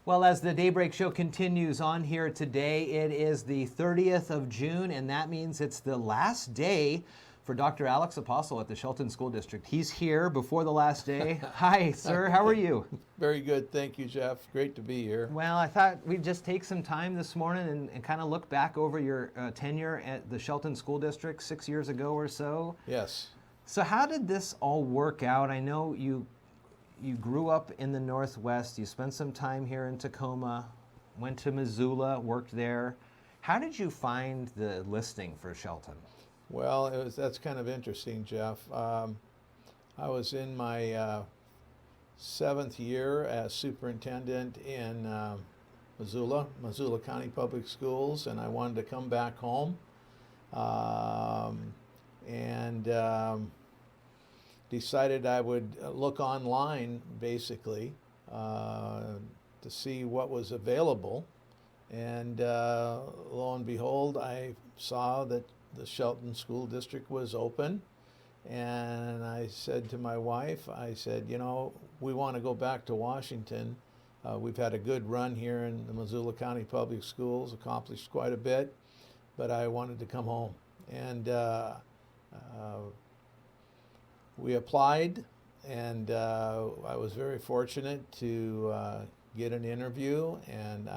Well, as the Daybreak Show continues on here today, it is the 30th of June, and that means it's the last day for Dr. Alex Apostle at the Shelton School District. He's here before the last day. Hi, sir. How are you? Very good. Thank you, Jeff. Great to be here. Well, I thought we'd just take some time this morning and kind of look back over your tenure at the Shelton School District 6 years ago or so. Yes. So how did this all work out? I know you grew up in the Northwest. You spent some time here in Tacoma, went to Missoula, worked there. How did you find the listing for Shelton? Well, that's kind of interesting, Jeff. I was in my 7th year as superintendent in Missoula County Public Schools, and I wanted to come back home. Decided I would look online, basically, to see what was available. And lo and behold, I saw that the Shelton School District was open. And I said to my wife, I said, you know, we want to go back to Washington. We've had a good run here in the Missoula County Public Schools, accomplished quite a bit, but I wanted to come home. And we applied, and I was very fortunate to get an interview. And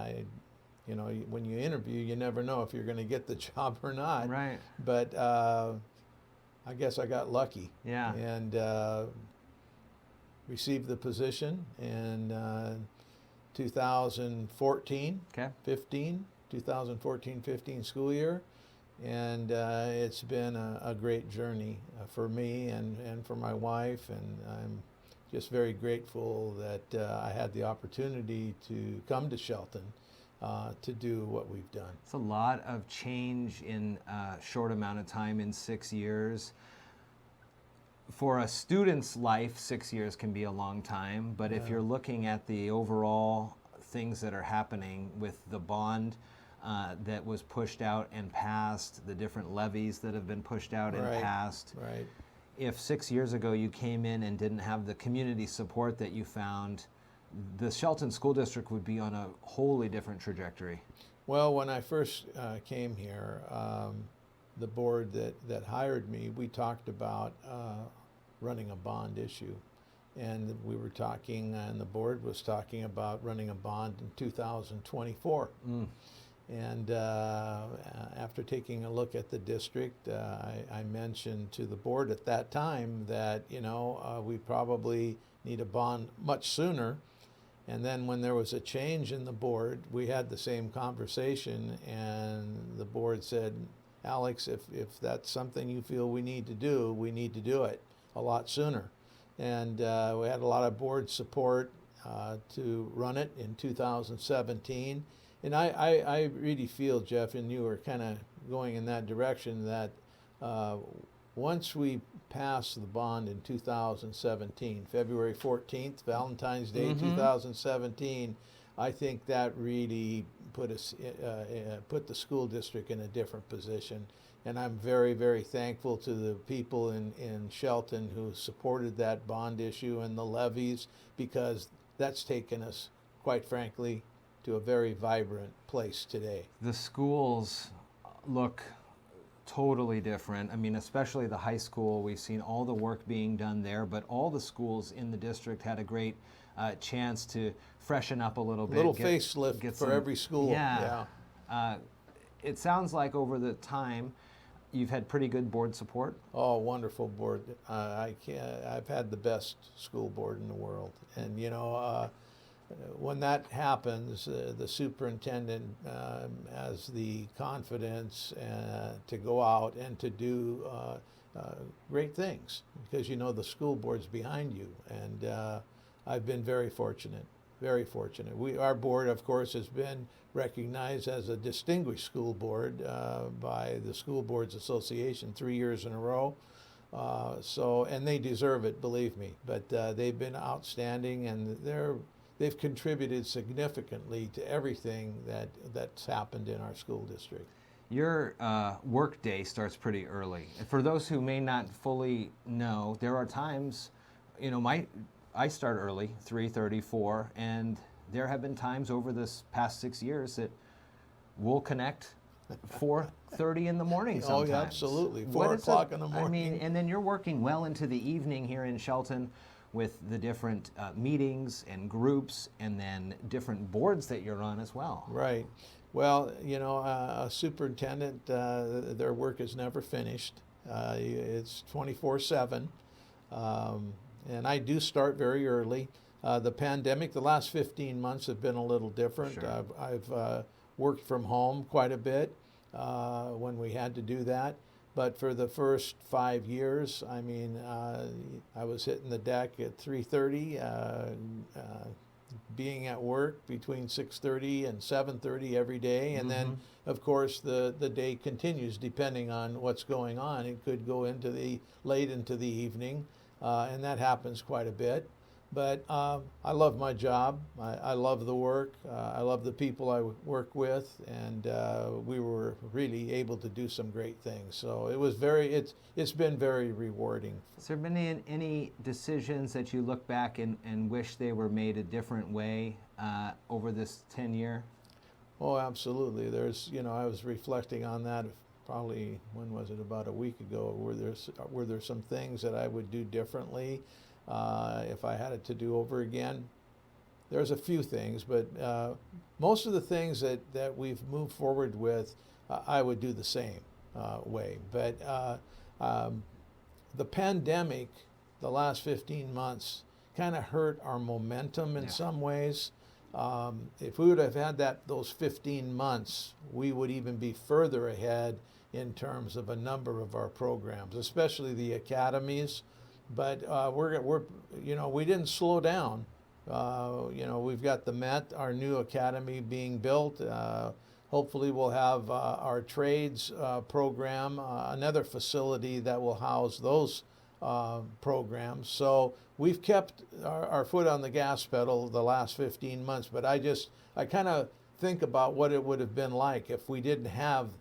when you interview, you never know if you're going to get the job or not. Right. But I guess I got lucky. Yeah. And received the position in 2014, Okay. 2014-15 school year. And it's been a great journey for me and for my wife, and I'm just very grateful that I had the opportunity to come to Shelton to do what we've done. It's a lot of change in a short amount of time in 6 years. For a student's life, 6 years can be a long time, but if you're looking at the overall things that are happening with the bond that was pushed out and passed, the different levies that have been pushed out and passed. Right. If 6 years ago you came in and didn't have the community support that you found, the Shelton School District would be on a wholly different trajectory. Well, when I first came here, the board that hired me, we talked about running a bond issue. And we were talking, and the board was talking about running a bond in 2024. And after taking a look at the district, I mentioned to the board at that time that, we probably need a bond much sooner. And then when there was a change in the board, we had the same conversation, and the board said, Alex, if that's something you feel we need to do it a lot sooner. And we had a lot of board support to run it in 2017. And I really feel, Jeff, and you were kind of going in that direction, that once we passed the bond in 2017, February 14th, Valentine's Day 2017, I think that really put the school district in a different position. And I'm very, very thankful to the people in Shelton who supported that bond issue and the levies, because that's taken us, quite frankly, to a very vibrant place today. The schools look totally different. I mean, especially the high school, we've seen all the work being done there, but all the schools in the district had a great chance to freshen up a little bit. Facelift for every school. Yeah. It sounds like over the time, you've had pretty good board support. Oh, wonderful board. I've had the best school board in the world. And, when that happens, the superintendent has the confidence to go out and to do great things, because the school board's behind you. And I've been very fortunate, very fortunate. Our board, of course, has been recognized as a distinguished school board by the School Boards Association 3 years in a row. And they deserve it, believe me. But they've been outstanding, and they've contributed significantly to everything that's happened in our school district. Your work day starts pretty early. For those who may not fully know, there are times, I start early, 3:30, 4, and there have been times over this past 6 years that we'll connect 4:30 in the morning sometimes. Oh, yeah, absolutely. What 4 is o'clock in the morning. I mean, and then you're working well into the evening here in Shelton with the different meetings and groups and then different boards that you're on as well. Right. Well, you know, a superintendent, their work is never finished. It's 24/7. And I do start very early. The pandemic, the last 15 months have been a little different. Sure. I've worked from home quite a bit when we had to do that. But for the first 5 years, I mean, I was hitting the deck at 3:30, being at work between 6:30 and 7:30 every day. And then, of course, the day continues depending on what's going on. It could go into the late into the evening, and that happens quite a bit. But I love my job. I love the work. I love the people I work with, and we were really able to do some great things. So it was it's been very rewarding. Has there been any decisions that you look back and wish they were made a different way over this 10-year? Oh, absolutely. There's, you know, I was reflecting on that probably, when was it, about a week ago. Were there some things that I would do differently if I had it to do over again? There's a few things, but most of the things that we've moved forward with, I would do the same way. But the pandemic, the last 15 months, kind of hurt our momentum in some ways. If we would have had those 15 months, we would even be further ahead in terms of a number of our programs, especially the academies. But we didn't slow down. We've got the Met, our new academy being built. Hopefully we'll have our trades program, another facility that will house those programs. So we've kept our foot on the gas pedal the last 15 months, but I kind of think about what it would have been like if we didn't have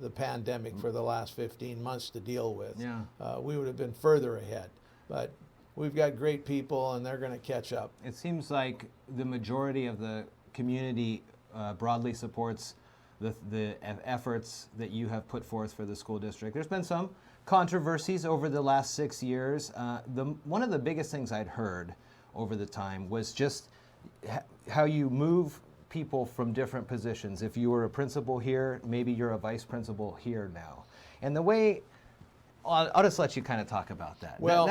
the pandemic for the last 15 months to deal with. Yeah. We would have been further ahead. But we've got great people, and they're going to catch up. It seems like the majority of the community broadly supports the efforts that you have put forth for the school district. There's been some controversies over the last 6 years. One of the biggest things I'd heard over the time was just how you move people from different positions. If you were a principal here, maybe you're a vice principal here now. And the way, I'll just let you kind of talk about that. Well,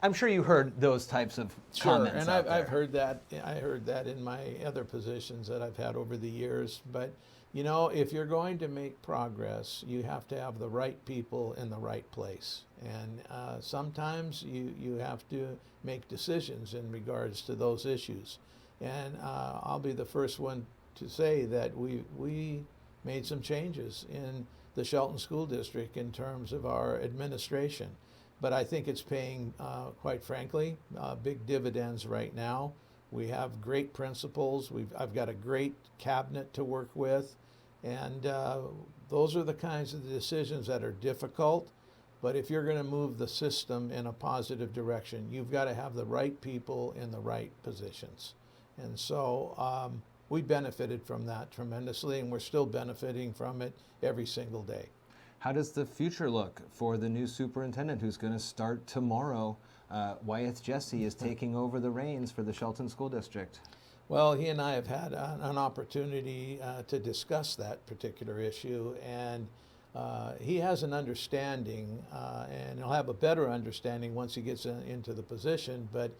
I'm sure you heard those types of comments. And out there. I've heard that. I heard that in my other positions that I've had over the years. But you know, if you're going to make progress, you have to have the right people in the right place. And sometimes you have to make decisions in regards to those issues. And I'll be the first one to say that we made some changes in the Shelton School District in terms of our administration. But I think it's paying, quite frankly, big dividends right now. We have great principals. I've got a great cabinet to work with. And those are the kinds of decisions that are difficult. But if you're going to move the system in a positive direction, you've got to have the right people in the right positions. And so we benefited from that tremendously, and we're still benefiting from it every single day. How does the future look for the new superintendent who's going to start tomorrow? Wyeth Jesse is taking over the reins for the Shelton School District. Well, he and I have had an opportunity to discuss that particular issue, and he has an understanding, and he'll have a better understanding once he gets into the position, but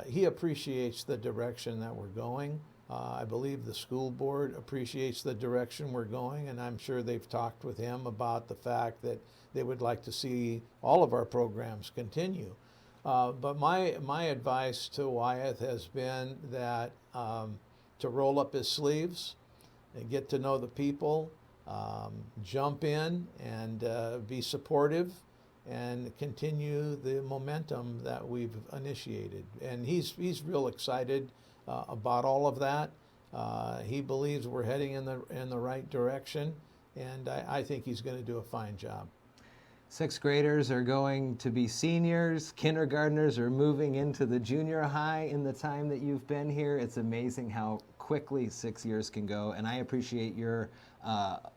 he appreciates the direction that we're going. I believe the school board appreciates the direction we're going, and I'm sure they've talked with him about the fact that they would like to see all of our programs continue. But my advice to Wyeth has been that to roll up his sleeves and get to know the people, jump in and be supportive, and continue the momentum that we've initiated. And he's real excited about all of that. He believes we're heading in the right direction, and I think he's going to do a fine job. Sixth graders are going to be seniors. Kindergartners are moving into the junior high in the time that you've been here. It's amazing how quickly 6 years can go. And I appreciate your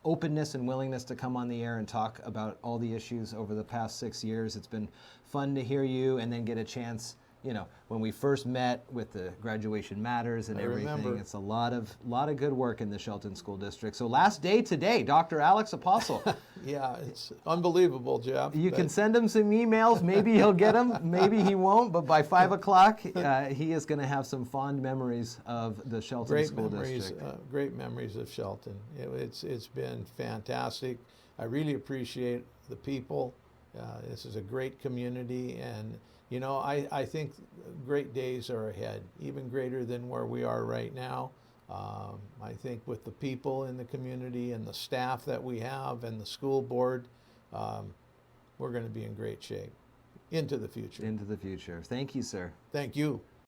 openness and willingness to come on the air and talk about all the issues over the past 6 years. It's been fun to hear you and then get a chance. You know, when we first met with the Graduation Matters and I everything, remember. it's a lot of good work in the Shelton School District. So last day today, Dr. Alex Apostle. Yeah, it's unbelievable, Jeff. You but can send him some emails. Maybe he'll get them. Maybe he won't. But by 5 o'clock, he is going to have some fond memories of the Shelton great School memories, District. great memories of Shelton. It's been fantastic. I really appreciate the people. This is a great community, and you know, I think great days are ahead, even greater than where we are right now. I think with the people in the community and the staff that we have and the school board, we're going to be in great shape into the future. Into the future. Thank you, sir. Thank you.